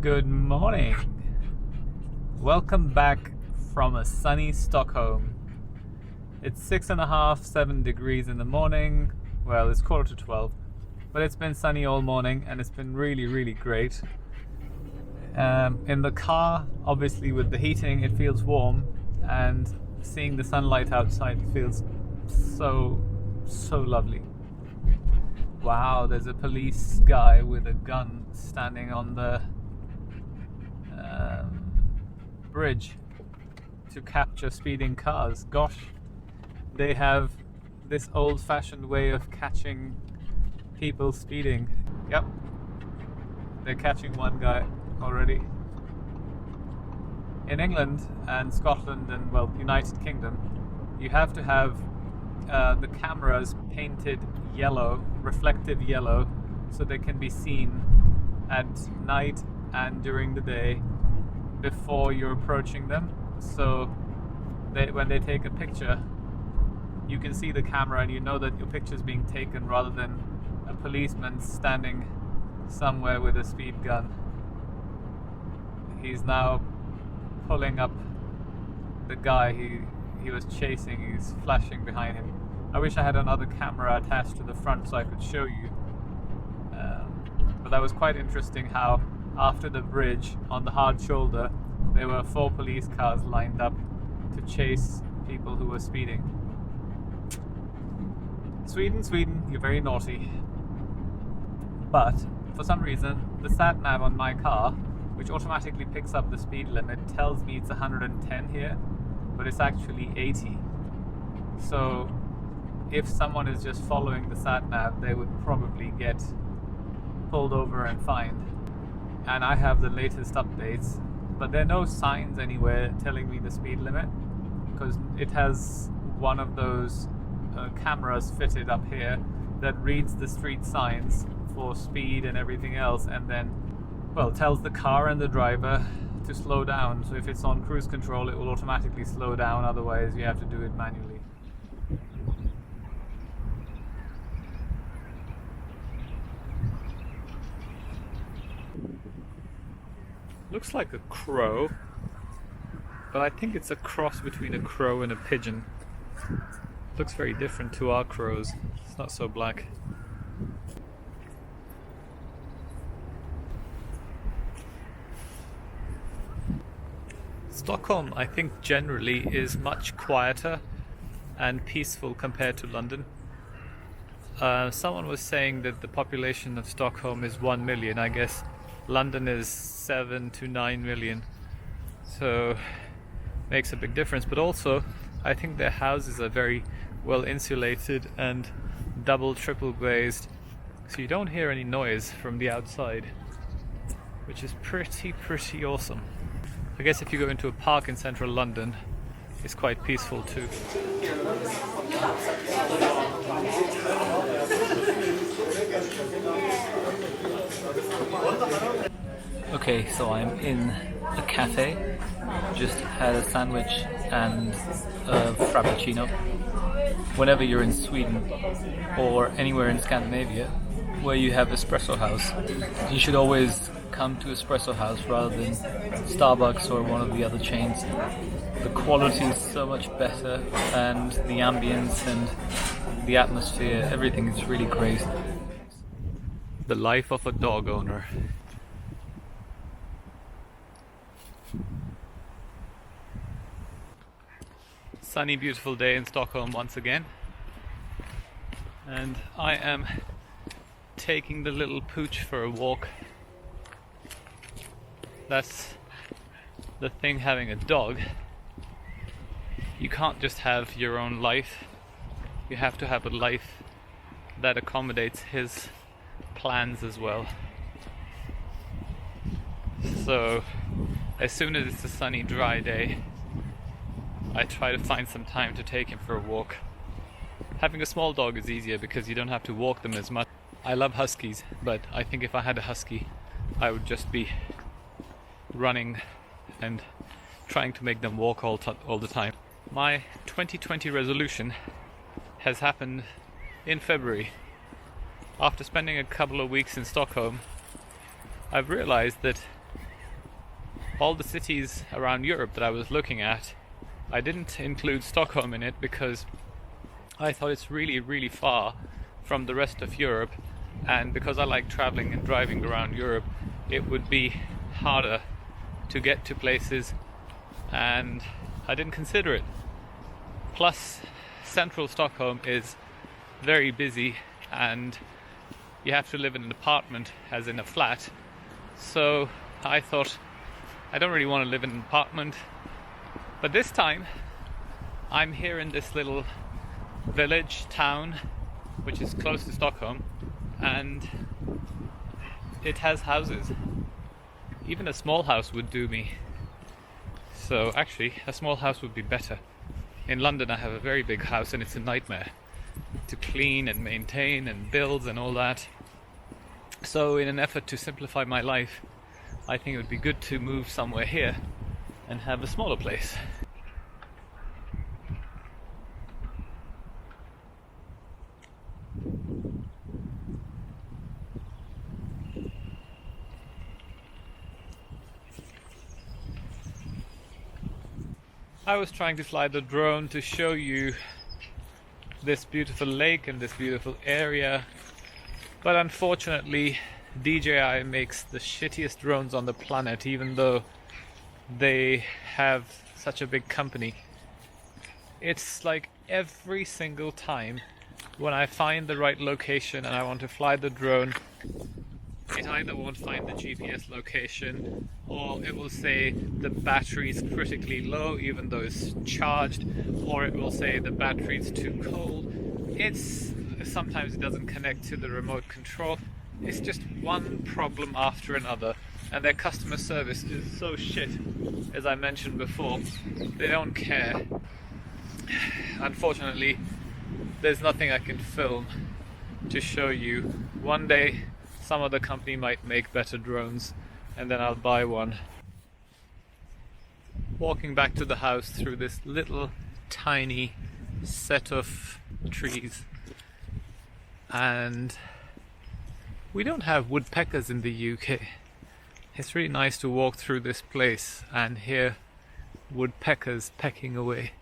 Good morning. Welcome back from a sunny Stockholm. It's 6.5, 7 degrees in the morning. Well, it's 11:45, but it's been sunny all morning and it's been really great. In the car, obviously with the heating, it feels warm, and seeing the sunlight outside feels so lovely. Wow, there's a police guy with a gun standing on the bridge to capture speeding cars. Gosh, they have this old-fashioned way of catching people speeding. Yep, they're catching one guy already. In England and Scotland and, well, United Kingdom, you have to have the cameras painted yellow, reflective yellow, so they can be seen at night and during the day before you're approaching them. So when they take a picture, you can see the camera and you know that your picture is being taken, rather than a policeman standing somewhere with a speed gun. He's now pulling up the guy he was chasing. He's flashing behind him. I wish I had another camera attached to the front so I could show you. But that was quite interesting how after the bridge on the hard shoulder there were 4 police cars lined up to chase people who were speeding. Sweden, you're very naughty. But for some reason the sat nav on my car, which automatically picks up the speed limit, tells me it's 110 here, but it's actually 80. So if someone is just following the sat nav, they would probably get pulled over and fined. And I have the latest updates, but there are no signs anywhere telling me the speed limit, because it has one of those cameras fitted up here that reads the street signs for speed and everything else, and then, well, tells the car and the driver to slow down. So if it's on cruise control, it will automatically slow down, otherwise you have to do it manually. Looks like a crow, but I think it's a cross between a crow and a pigeon. Looks very different to our crows. It's not so black. Stockholm, I think, generally is much quieter and peaceful compared to London. Someone was saying that the population of Stockholm is 1 million. I guess London is 7 to 9 million. So makes a big difference. But also, I think their houses are very well insulated and triple glazed, so you don't hear any noise from the outside, which is pretty awesome. I guess if you go into a park in central London, it's quite peaceful too. Okay, so I'm in a cafe, just had a sandwich and a frappuccino. Whenever you're in Sweden or anywhere in Scandinavia where you have Espresso House, you should always come to Espresso House rather than Starbucks or one of the other chains. The quality is so much better, and the ambience and the atmosphere, everything is really great. The life of a dog owner. Sunny, beautiful day in Stockholm once again, and I am taking the little pooch for a walk. That's the thing, having a dog. You can't just have your own life, you have to have a life that accommodates his plans as well. So as soon as it's a sunny, dry day, I try to find some time to take him for a walk. Having a small dog is easier because you don't have to walk them as much. I love huskies, but I think if I had a husky, I would just be running and trying to make them walk all the time. My 2020 resolution has happened in February. After spending a couple of weeks in Stockholm, I've realized that all the cities around Europe that I was looking at, I didn't include Stockholm in it because I thought it's really, really far from the rest of Europe, and because I like traveling and driving around Europe, it would be harder to get to places, and I didn't consider it. Plus, central Stockholm is very busy and you have to live in an apartment, as in a flat. So I thought, I don't really want to live in an apartment. But this time, I'm here in this little village, town, which is close to Stockholm, and it has houses. Even a small house would do me. So actually, a small house would be better. In London, I have a very big house and it's a nightmare to clean and maintain and build and all that. So in an effort to simplify my life, I think it would be good to move somewhere here and have a smaller place. I was trying to fly the drone to show you this beautiful lake and this beautiful area, but unfortunately DJI makes the shittiest drones on the planet, even though they have such a big company. It's like every single time when I find the right location and I want to fly the drone, it either won't find the GPS location, or it will say the battery is critically low even though it's charged, or it will say the battery is too cold. Sometimes it doesn't connect to the remote control. It's just one problem after another, and their customer service is so shit. As I mentioned before, they don't care. Unfortunately, there's nothing I can film to show you. One day some other company might make better drones, and then I'll buy one. Walking back to the house through this little tiny set of trees, and we don't have woodpeckers in the UK. It's really nice to walk through this place and hear woodpeckers pecking away.